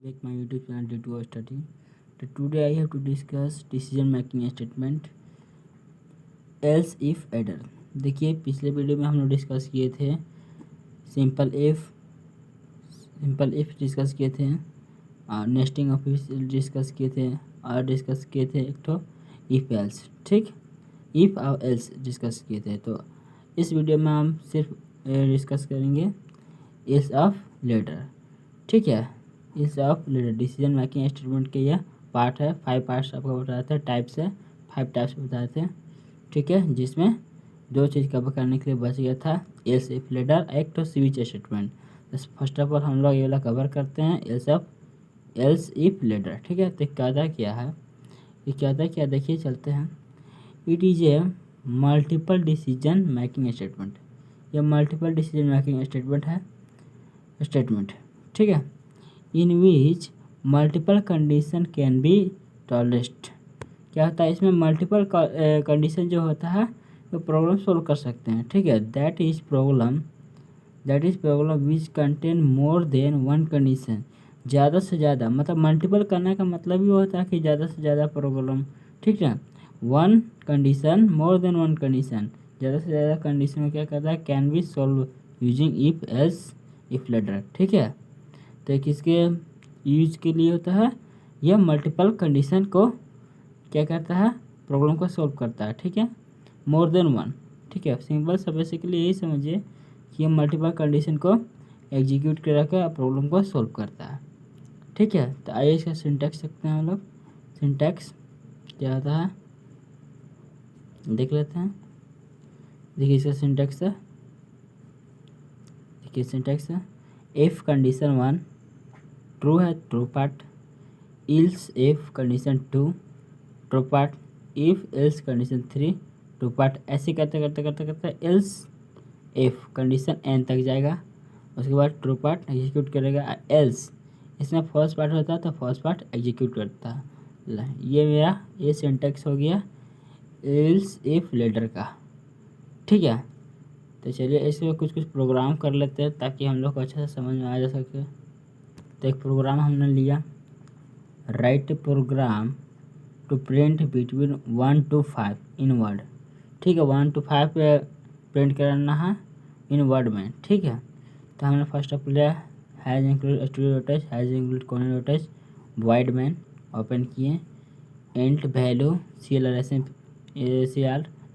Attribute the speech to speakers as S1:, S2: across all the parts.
S1: Back my YouTube channel D2O Study. Today I have to discuss decision making statement else if adder. देखिए पिछले video में हम लोग discuss किए थे सिंपल इफ डिस्कस किए थे और नेस्टिंग ऑफ डिस्कस किए थे और डिस्कस किए थे एक तो इफ एल्स, ठीक, इफ और एल्स डिस्कस किए थे। तो इस वीडियो में हम सिर्फ डिस्कस करेंगे एल्स ऑफ लेटर, ठीक है। इस of ladder decision making statement के यह पार्ट है। 5 पार्ट्स आपको बताए थे, टाइप्स है 5 टाइप्स बताए थे, ठीक है, जिसमें 2 चीज़ कवर करने के लिए बच गया था एल्स इफ लेटर एक तो स्विच स्टेटमेंट। तो फर्स्ट ऑफ ऑल हम लोग ये वाला कवर करते हैं एल्स इफ लेटर, ठीक है। तो क्या है ये क्या देखिए चलते हैं। It is a multiple decision making statement, यह मल्टीपल डिसीजन मेकिंग स्टेटमेंट, ठीक है, in which multiple condition can be tolerated. क्या होता है इसमें मल्टीपल कंडीशन जो होता है वो प्रॉब्लम सोल्व कर सकते हैं, ठीक है। That is problem which contain more than one condition. ज़्यादा से ज़्यादा मतलब मल्टीपल करने का मतलब ही होता है कि ज़्यादा से ज़्यादा प्रॉब्लम, ठीक है। One condition more than one condition, ज़्यादा से ज़्यादा कंडीशन में क्या करता है can be solve using if else if ladder, ठीक है। तो किसके यूज के लिए होता है, यह मल्टीपल कंडीशन को क्या करता है, प्रॉब्लम को सॉल्व करता है, ठीक है, मोर देन वन, ठीक है। सिंपल सा बेसिकली यही समझिए कि यह मल्टीपल कंडीशन को एग्जीक्यूट कर प्रॉब्लम को सॉल्व करता है, ठीक है। तो आइए इसका सिंटैक्स देखते हैं हम लोग। सिंटैक्स क्या होता है देख लेते हैं। देखिए इसका सिंटैक्स है, देखिए सिंटैक्स है इफ कंडीशन 1 ट्रू है true part, ills if condition 2 true part, if else condition 3 true part. ऐसे करते करते एल्स इफ कंडीशन एन तक जाएगा, उसके बाद ट्रू पार्ट एग्जीक्यूट करेगा। एल्स इसमें फर्स्ट पार्ट होता है तो फर्स्ट पार्ट एग्जीक्यूट करता है। ये सिंटैक्स हो गया एल्स इफ लेटर का, ठीक है। तो चलिए इसमें कुछ प्रोग्राम कर लेते हैं ताकि हम लोग को अच्छे से समझ में आ जा सके। तो एक प्रोग्राम हमने लिया, write program to print between 1 to 5 in word, ठीक है। 1 to 5 पे प्रिंट करना है इन वर्ड में, ठीक है। तो हमने फर्स्ट ऑफ लिया has include studio touch, has include corner touch, wide man open किए, एंट वैल्यू CLR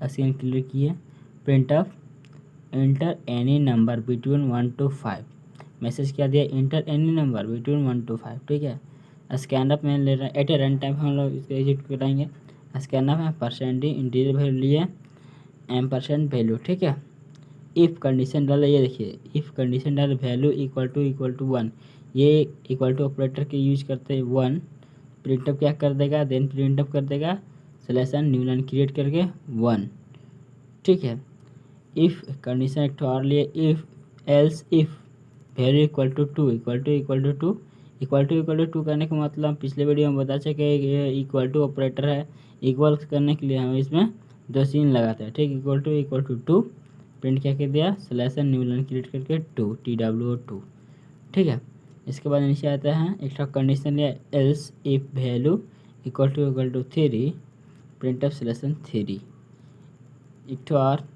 S1: स्क्रीन क्लियर किए, print of enter any number between 1 to 5। Message क्या दिया, enter any number between 1 to 5, ठीक है। स्कैनअप में ले रहे हैं एट ए रन टाइम हम लोग इसको एग्जीक्यूट कराएंगे। स्कैनअप है % इंटीजर वैल्यू लिए % वैल्यू, ठीक है। इफ़ कंडीशन डाले, ये देखिए इफ़ कंडीशन डाले वैल्यू इक्वल टू 1, ये इक्वल टू ऑपरेटर के यूज करते हैं 1, प्रिंटअप क्या कर देगा, देन प्रिंटअप कर देगा स्लैशन न्यू लाइन क्रिएट करके 1, ठीक है। इफ़ कंडीशन एक तो और लिए if else if value equal to 2 करने का मतलब पिछले वीडियो में बता चुके इक्वल टू ऑपरेटर है। इक्वल करने के लिए हम इसमें 2 सीन लगाते हैं, ठीक। इक्वल टू 2 प्रिंट क्या कर दिया स्लैशन न्यू लाइन क्रिएट करके 2 TWO2, ठीक है। इसके बाद नीचे आता है एक कंडीशन लिया else if value equal to 3 printf slash n 3, एक और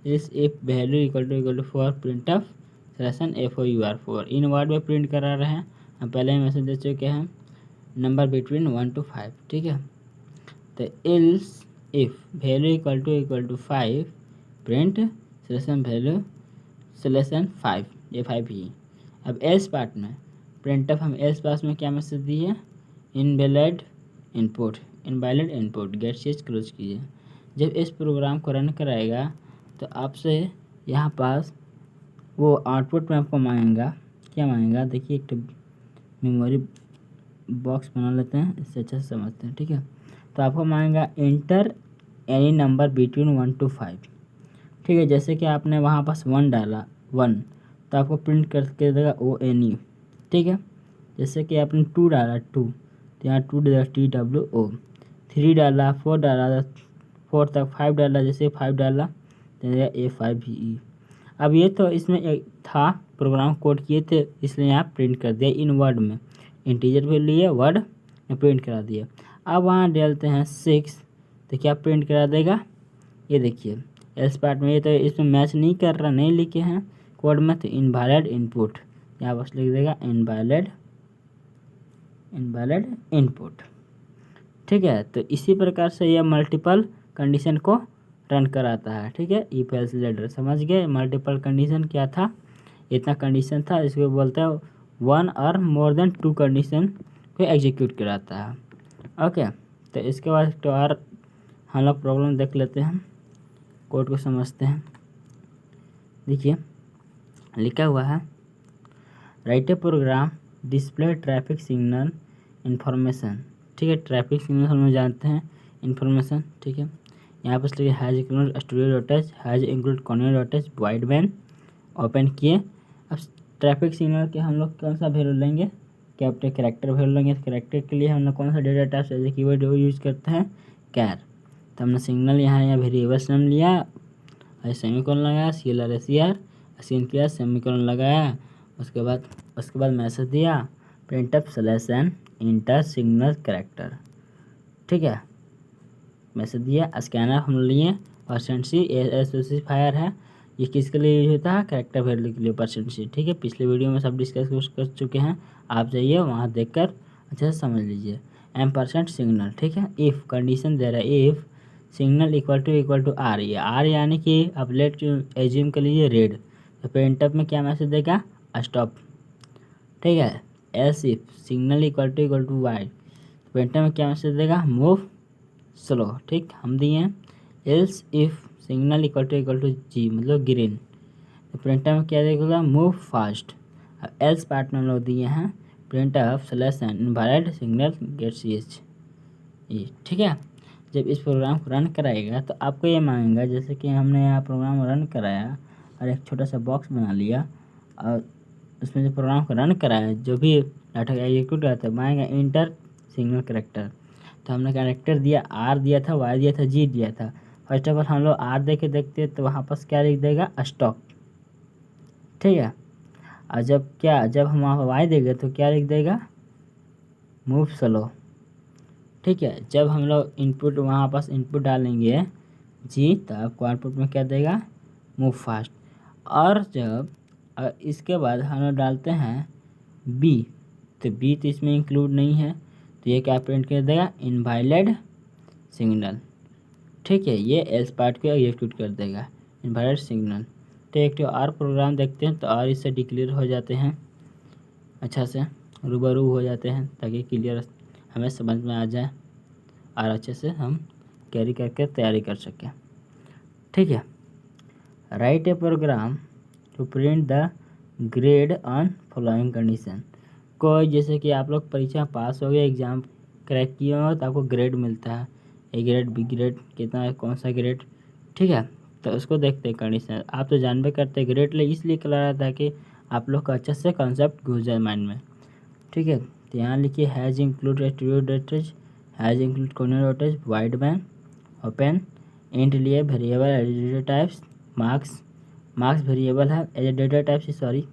S1: else if value equal to 4 printf slash n FOUR4। In word में प्रिंट करा रहे हैं, हम पहले ही मैसेज दे चुके हैं नंबर बिटवीन 1 to 5, ठीक है। तो else if value equal to 5 print slash n value slash n 5, ये 5 ही। अब एल्स पार्ट में प्रिंट ऑफ हम एल्स पार्ट में क्या मैसेज दिए, इनवैलिड इनपुट गेट चीज क्लोज कीजिए। जब इस प्रोग्राम को रन कराएगा तो आपसे यहाँ पास वो आउटपुट में आपको मांगेगा, क्या मांगेगा देखिए, एक तो मेमोरी बॉक्स बना लेते हैं, इससे अच्छा से समझते हैं, ठीक है। तो आपको मांगेगा enter any number between 1 to 5, ठीक है। जैसे कि आपने वहाँ पास 1 डाला 1 तो आपको प्रिंट करके देगा ONE, ठीक है। जैसे कि आपने 2 डाला 2 तो यहाँ 2 देगा TWO, 3 डाला 4 डाला 4 तक, 5 डाला जैसे 5 डाला तो देगा A5VE। अब ये तो इसमें एक था प्रोग्राम कोड किए थे इसलिए यहाँ प्रिंट कर दिया इन वर्ड में, इंटीजर वैल्यू लिए, वर्ड प्रिंट करा दिए। अब वहाँ डालते हैं 6 तो क्या प्रिंट करा देगा, ये देखिए एल्स पार्ट में, ये तो इसमें मैच नहीं कर रहा, नहीं लिखे हैं कोड में, तो इनवैलिड इनपुट यहाँ बस लिख देगा इनवैलिड इनपुट। ठीक है, तो इसी प्रकार से यह मल्टीपल कंडीशन को रन कराता है। ठीक है, इफ एल्स लेटर समझ गए। मल्टीपल कंडीशन क्या था, इतना कंडीशन था, इसको बोलते हैं 1 और मोर देन 2 कंडीशन को एग्जीक्यूट कराता है। ओके, तो इसके बाद तो और हम लोग प्रॉब्लम देख लेते हैं, कोड को समझते हैं। देखिए लिखा हुआ है write a program display traffic signal information. ठीक है, ट्रैफिक सिग्नल हम लोग जानते हैं, इंफॉर्मेशन। ठीक है, यहाँ पर लिखिए has include studio dot H, has include corner dot H, wide बैंड ओपन किए। अब ट्रैफिक सिग्नल के हम लोग कौन सा वैल्यू लेंगे, कैपिटल कैरेक्टर वैल्यू लेंगे। कैरेक्टर के लिए हम लोग कौन सा data type as a keyword use करते हैं, कैर। तो हमने सिग्नल यहाँ वेरिएबल्स नाम लिया और सेमीकोलन लगाया, CLR असीन किया, सेमीकोलन लगाया, उसके बाद मैसेज दिया printf slash n enter signal character. ठीक है, मैसेज दिया। स्कैनर हम लिए %C स्पेसिफायर है, ये किसके लिए यूज होता है, कैरेक्टर वैल्यू के लिए %C। ठीक है, पिछले वीडियो में सब डिस्कस कर चुके हैं, आप जाइए वहाँ देखकर अच्छे से समझ लीजिए। % सिग्नल। ठीक है, इफ़ कंडीशन दे रहा है, if signal equal to R, ये आर यानी कि अब लेट एज्यूम कर लीजिए रेड, तो प्रिंटअप में क्या मैसेज देगा, स्टॉप। ठीक है, else if signal equal to Y, printf में क्या मैसेज देगा, मूव स्लो। ठीक, हम दिए हैं else if signal equal to G मतलब ग्रीन, तो प्रिंटअप में क्या देगा, मूव फास्ट। अब एल्स पार्ट में हम लोग दिए हैं printf slash n invalid signal get CH ये। ठीक है, जब इस प्रोग्राम को रन कराएगा तो आपको ये मांगेगा, जैसे कि हमने यहाँ प्रोग्राम रन कराया और एक छोटा सा बॉक्स बना लिया और उसमें जो प्रोग्राम को रन कराया, जो भी डाटा एग्जीक्यूट करता है मांगेगा इंटर सिग्नल कैरेक्टर। तो हमने कैरेक्टर दिया, आर दिया था, वाई दिया था, जी दिया था। फर्स्ट ऑफ ऑल हम लोग आर दे के देखते तो वहाँ पर क्या लिख देगा, स्टॉप। ठीक है, और जब हम वहाँ वाई देंगे तो क्या लिख देगा, मूव स्लो। ठीक है, जब हम लोग इनपुट वहाँ पास इनपुट डालेंगे जी, तो आपको आउटपुट में क्या देगा, मूव फास्ट। और जब इसके बाद हम लोग डालते हैं बी, तो बी तो इसमें इंक्लूड नहीं है, तो ये क्या प्रिंट कर देगा, इनवैलिड सिग्नल। ठीक है, ये एल्स पार्ट को एग्जीक्यूट कर देगा, इनवैलिड सिग्नल। तो एक तो और प्रोग्राम देखते हैं, तो और इससे डिक्लेयर हो जाते हैं, अच्छा से रूबरू हो जाते हैं, ताकि क्लियर हमें समझ में आ जाए और अच्छे से हम कैरी करके तैयारी कर सकें। ठीक है, write a program to print the grade on following condition. कोई जैसे कि आप लोग परीक्षा पास हो गए, एग्ज़ाम क्रैक किए हो तो आपको ग्रेड मिलता है, ए ग्रेड, बी ग्रेड, कितना है, कौन सा ग्रेड। ठीक है, तो उसको देखते हैं कंडीशन। आप तो जानबे करते हैं ग्रेड ले इसलिए करा था कि आप लोग का अच्छे से कॉन्सेप्ट घुस जाए माइंड में। ठीक है, तो यहाँ लिखिए hash include studio dot h, hash include conio dot h, void बैंड ओपन, इंट लिए variable data types, marks variable है एज डेटा टाइप्स, सॉरी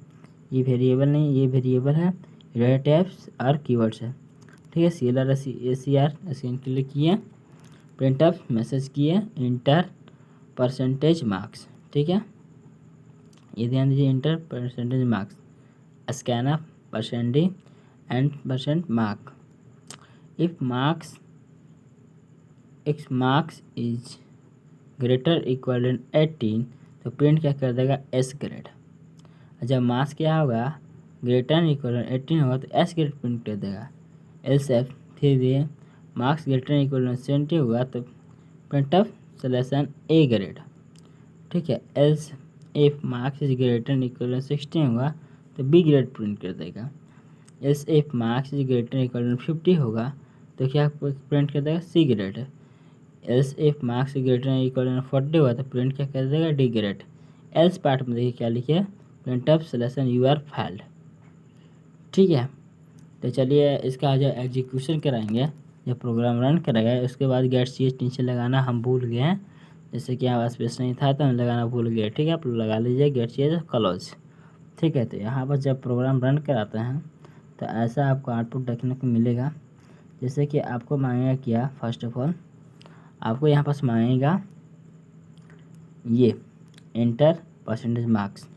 S1: ये वेरिएबल नहीं, ये वेरिएबल है, डेटा टाइप्स और कीवर्ड्स है। ठीक है, CLR ACR स्कैन के लिए किए, प्रिंटअप मैसेज किए, इंटर % मार्क्स। ठीक है, ये ध्यान दीजिए, enter % marks, scanf %D and %mark। If marks is greater equal than 18, तो प्रिंट क्या कर देगा, S ग्रेड। जब मार्क्स क्या होगा, ग्रेटर इक्वल देन 18 होगा तो S ग्रेड प्रिंट कर देगा। एल्सेफ फिर दिए मार्क्स ग्रेटर इक्वल देन 70 होगा तो प्रिंटअप स्लैशन A ग्रेड। ठीक है, else if marks is greater equal than 16 होगा तो B ग्रेड प्रिंट कर देगा। Else if marks is greater equal than 50 होगा तो क्या प्रिंट कर देगा, C grade. Else if marks greater equal than 40 होगा तो प्रिंट क्या कर देगा, D ग्रेड। एल्स पार्ट में देखिए क्या लिखे, प्रिंटअप स्लैशन यू आर फेल्ड। ठीक है, तो चलिए इसका जो एग्जीक्यूशन कराएंगे, जब प्रोग्राम रन करेगा उसके बाद गेट CH नीचे लगाना हम भूल गए हैं, जैसे कि यहाँ स्पेस नहीं था तो हम लगाना भूल गए। ठीक है, आप लगा लीजिए गेट CH क्लोज। ठीक है, तो यहाँ पर जब प्रोग्राम रन कराते हैं तो ऐसा आपको आउटपुट देखने को मिलेगा। जैसे कि आपको मांगेगा क्या, फर्स्ट ऑफ ऑल आपको यहाँ पास मांगेगा ये एंटर परसेंटेज मार्क्स।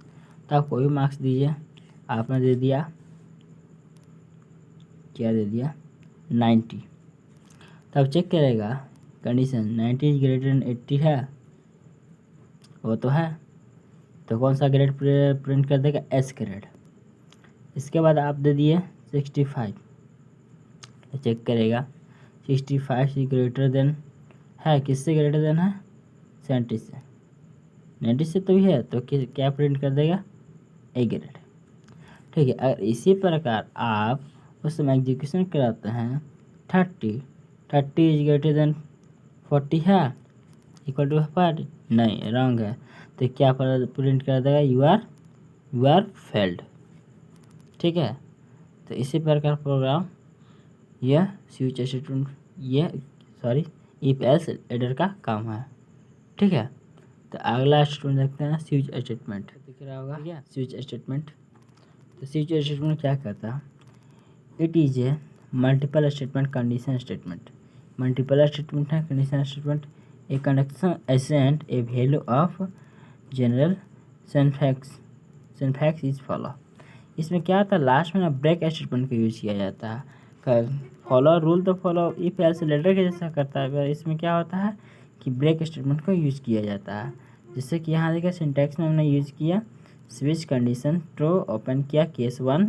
S1: तो आप कोई भी मार्क्स दीजिए। आपने दे दिया, क्या दे दिया, 90। तब चेक करेगा कंडीशन 90 इज ग्रेटर देन 80 है, वो तो है, तो कौन सा ग्रेड प्रिंट कर देगा, एस ग्रेड। इसके बाद आप दे दिए 65, तो चेक करेगा 65 इज ग्रेटर देन है, किससे ग्रेटर देन है, 70 से, 90 से तो भी है, तो क्या प्रिंट कर देगा, ए ग्रेड। ठीक है। अगर इसी प्रकार आप उस समय एग्जीक्यूशन कराते हैं 30 इज ग्रेटर देन 40 है, इक्वल टू 40, नहीं रॉन्ग है, तो क्या प्रिंट कर देगा, यू आर फेल्ड। ठीक है। तो इसी प्रकार प्रोग्राम यह switch statement, if else adder का काम है। ठीक है। तो अगला स्टेटमेंट देखते हैं, स्विच स्टेटमेंट। दिख रहा होगा क्या, स्विच स्टेटमेंट। तो स्विच स्टेटमेंट क्या कहता है, it is a multiple statement condition statement. Multiple statement है, condition statement. A condition assent a value of general syntax is follow. इसमें क्या आता है, लास्ट में ना ब्रेक स्टेटमेंट का यूज किया जाता है। फॉलो रूल तो फॉलो इफ एल्स लेटर के जैसा करता है, पर इसमें क्या होता है कि ब्रेक स्टेटमेंट का यूज किया जाता है। जैसे कि यहाँ देखिए सिंटैक्स में हमने यूज किया स्विच कंडीशन ट्रू, ओपन किया केस 1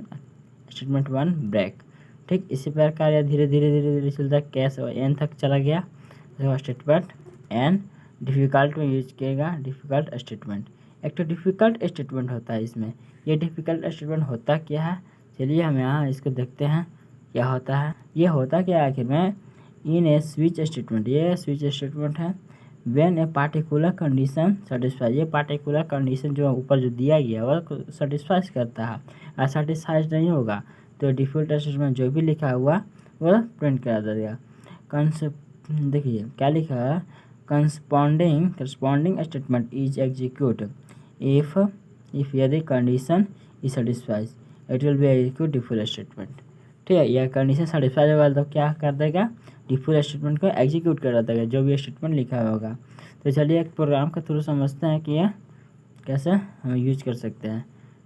S1: स्टेटमेंट 1 ब्रेक। ठीक इसी प्रकार यह धीरे धीरे चलता है, केस एन तक चला गया। स्टेटमेंट एन डिफ़िकल्ट में यूज किएगा, डिफ़िकल्ट स्टेटमेंट। एक तो डिफ़िकल्ट स्टेटमेंट होता है इसमें। ये डिफ़िकल्ट स्टेटमेंट होता क्या है, चलिए हम यहाँ इसको देखते हैं क्या होता है। ये होता क्या है आखिर में, इन ए स्विच स्टेटमेंट, ये स्विच स्टेटमेंट है। When a particular condition satisfy, ये पार्टिकुलर कंडीशन जो ऊपर जो दिया गया वो सेटिस्फाई करता है। और सेटिस्फाइड नहीं होगा तो डिफ़ॉल्ट स्टेटमेंट जो भी लिखा हुआ वो प्रिंट करा देगा। देखिए क्या लिखा है, corresponding statement is execute if यदि condition is satisfies it will be execute default statement. ठीक है, यह कंडीशन सेटिस्फाई होगा तो क्या कर देगा, डिफ़ॉल्ट स्टेटमेंट को एग्जीक्यूट कर देगा, जो भी स्टेटमेंट लिखा होगा। तो चलिए एक प्रोग्राम के थ्रू समझते हैं कि यह कैसे हम यूज कर सकते हैं।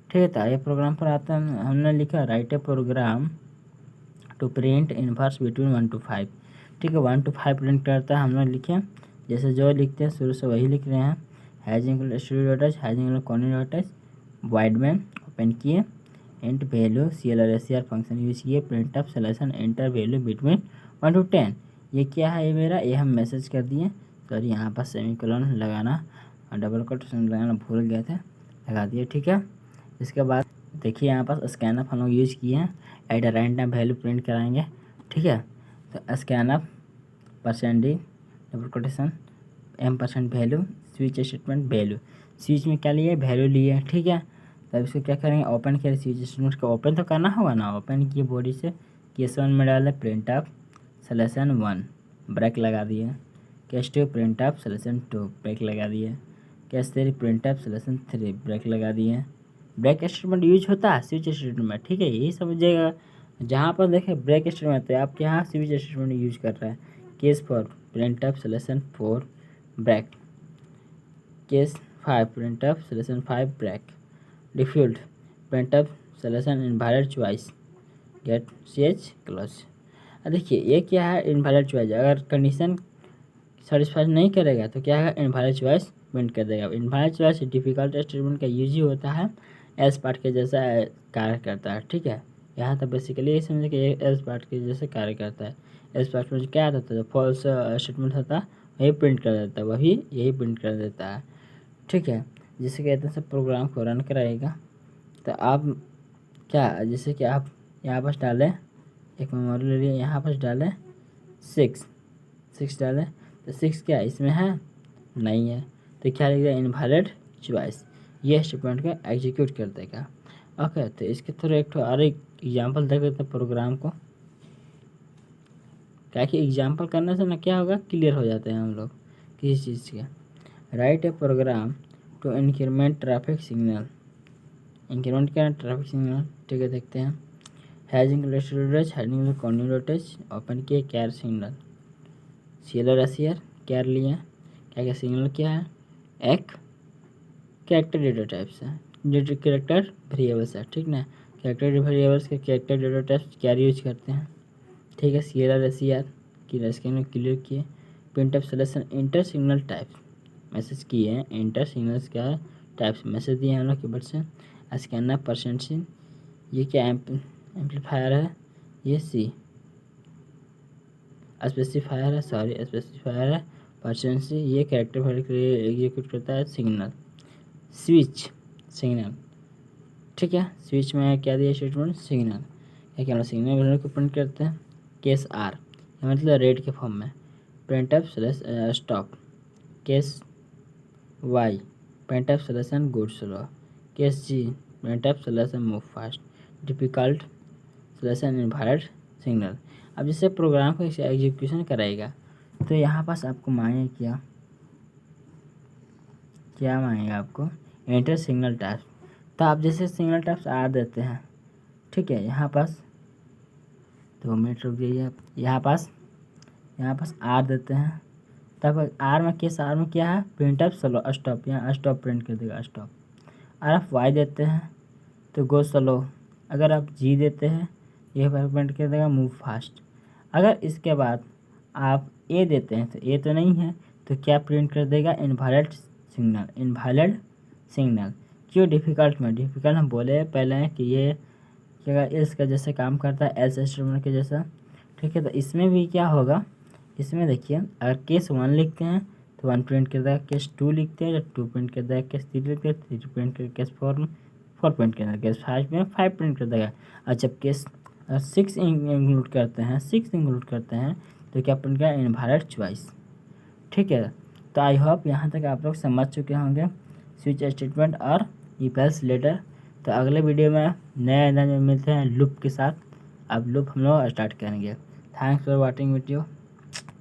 S1: ठीक है, तो ये प्रोग्राम पर आता है, हमने लिखा write a program to print inverse between 1 to 5। ठीक है, 1 to 5 प्रिंट करता है, हमने लिखे जैसे जो लिखते हैं शुरू से वही लिख रहे हैं। हैजिंग स्टूडियो हैजिंग कॉर्डिनेटर्स वाइडमैन ओपन किए, एंट वैल्यू CLR फंक्शन यूज किए, print of selection enter value between 1 to 10। ये क्या है, ये मेरा ये हम मैसेज कर दिए। सॉरी यहाँ पर सेमीकोलन लगाना और डबल कोटेशन लगाना भूल गए थे, लगा दिए। ठीक है, इसके बाद देखिए यहाँ पर स्कैनअप हम लोग यूज किए हैं, at a random value print कराएंगे। ठीक है, तो scanf %d double quotation M% value switch statement value, switch में क्या लिए, वैल्यू लिए। ठीक है, तब इसको क्या करेंगे, ओपन किया स्विच स्टेटमेंट को, ओपन तो करना होगा ना, ओपन किए बॉडी से, केस 1 में डाले प्रिंट ऑफ सलेक्शन 1 ब्रेक लगा दिए, case 2 printf selection 2 break लगा दिए, case 3 printf selection 3 break लगा दिए। ब्रेक स्टेटमेंट यूज होता है स्विच स्टेटमेंट में। ठीक है, यही समझिएगा, जहाँ पर देखें ब्रेक स्टेटमेंट तो आपके यहाँ स्विच स्टेटमेंट यूज कर रहा है। Case 4 printf selection 4 break, case 5 printf selection 5 break, default printf selection invalid choice गेट CH क्लोज। देखिए ये क्या है, इनवैलिड चॉइस। अगर कंडीशन सेटिस्फाई नहीं करेगा तो क्या है, इनवैलिड चॉइस प्रिंट कर देगा। इनवैलिड चॉइस डिफ़िकल्ट स्टेटमेंट का यूज ही होता है, एल्स पार्ट के जैसा कार्य करता है। ठीक है, यहाँ तक बेसिकली ये समझे कि एल्स पार्ट के जैसे कार्य करता है। एल्स पार्ट में क्या आता था, फॉल्स स्टेटमेंट होता है वही प्रिंट कर देता है, वही यही प्रिंट कर देता है। ठीक है, जिसे कहते हैं सब प्रोग्राम को रन कराएगा। तो आप क्या, जैसे कि आप यहाँ पर डालें, एक मेमोरी ले लिए, यहाँ पर डालें 6 डालें, तो 6 क्या इसमें है, नहीं है, तो क्या लिख दिया, इनवैलिड चॉइस। ये स्टेटमेंट को एग्जीक्यूट कर देगा। ओके, तो इसके थ्रू एक और एग्जाम्पल देख लेते हैं प्रोग्राम को। क्या कि एग्जाम्पल करने से ना क्या होगा, क्लियर हो जाते हैं हम लोग किसी चीज़ के। Write a program to increment traffic signal, increment क्या है, ट्रैफिक सिग्नल। ठीक है, देखते हैं हैजिंग स्टोरेज, हैजिंग कॉन्यूटेज ओपन किए, char signal, clrscr char लिए, क्या क्या सिग्नल क्या है, एक कैरेक्टर डेटा टाइप्स है, जो कैरेक्टर वेरिएबल्स है, ठीक ना, कैरेक्टर वेरिएबल्स के कैरेक्टर डेटा टाइप्स कैर यूज करते हैं, ठीक है। सीएलआर एसईआर की स्कैन क्लियर किए, printf selection inter signal types message किए हैं, इंटर सिग्नल्स क्या है टाइप्स मैसेज दिए हैं हम लोग कीबोर्ड से, स्कैनर परसेंट सी, ये क्या एम्पलीफायर है, ये सी स्पेसिफायर है, सॉरी स्पेसिफायर है, परसेंट सी, ये कैरेक्टर एग्जीक्यूट करता है सिग्नल, स्विच सिग्नल, ठीक है। स्विच में क्या दिया स्टेटमेंट सिग्नल, क्या हम सिग्नल वैल्यू को प्रिंट करते हैं, केस आर मतलब रेड के फॉर्म में, printf stop, case Y printf selection good slow, case G printf selection move fast, default selection invalid signal. अब जैसे प्रोग्राम को एग्जीक्यूशन कराएगा तो यहाँ पास आपको मांगेगा क्या मांगेगा आपको, एंटर सिग्नल टाइप्स, तो आप जैसे सिग्नल टाइप्स आर देते हैं, ठीक है। यहाँ पास 2 मिनट रुक जाइए, यहाँ पास आर देते हैं, तब आर में केस आर में क्या है प्रिंट अप स्लो स्टॉप, यहाँ स्टॉप प्रिंट कर देगा स्टॉप। अगर आप वाई देते हैं तो गो स्लो, अगर आप जी देते हैं ये प्रिंट कर देगा मूव फास्ट। अगर इसके बाद आप ए देते हैं तो ए तो नहीं है तो क्या प्रिंट कर देगा इनवैलिड सिग्नल, इनवैलिड सिग्नल। क्यों डिफ़िकल्ट में, डिफ़िकल्ट हम बोले पहले हैं कि ये क्या इसका जैसे काम करता है एल्स स्टेटमेंट के जैसा, ठीक है। तो इसमें भी क्या होगा, इसमें देखिए अगर केस 1 लिखते हैं तो 1 प्रिंट कर देगा, केस 2 लिखते हैं तो 2 प्रिंट कर देगा, केस 3 लिखते हैं 3 प्रिंट कर, केस 4 प्रिंट कर देगा, केस 5 में 5 प्रिंट कर देगा। और जब केस 6 इंक्लूड करते हैं तो क्या प्रिंट करेगा इनवैलिड चॉइस, ठीक है। तो आई होप यहाँ तक आप लोग समझ चुके होंगे स्विच स्टेटमेंट और इफ एल्स लेटर। तो अगले वीडियो में नए अंदाज में मिलते हैं लूप के साथ। अब लूप हम लोग स्टार्ट करेंगे। Thanks for watching video.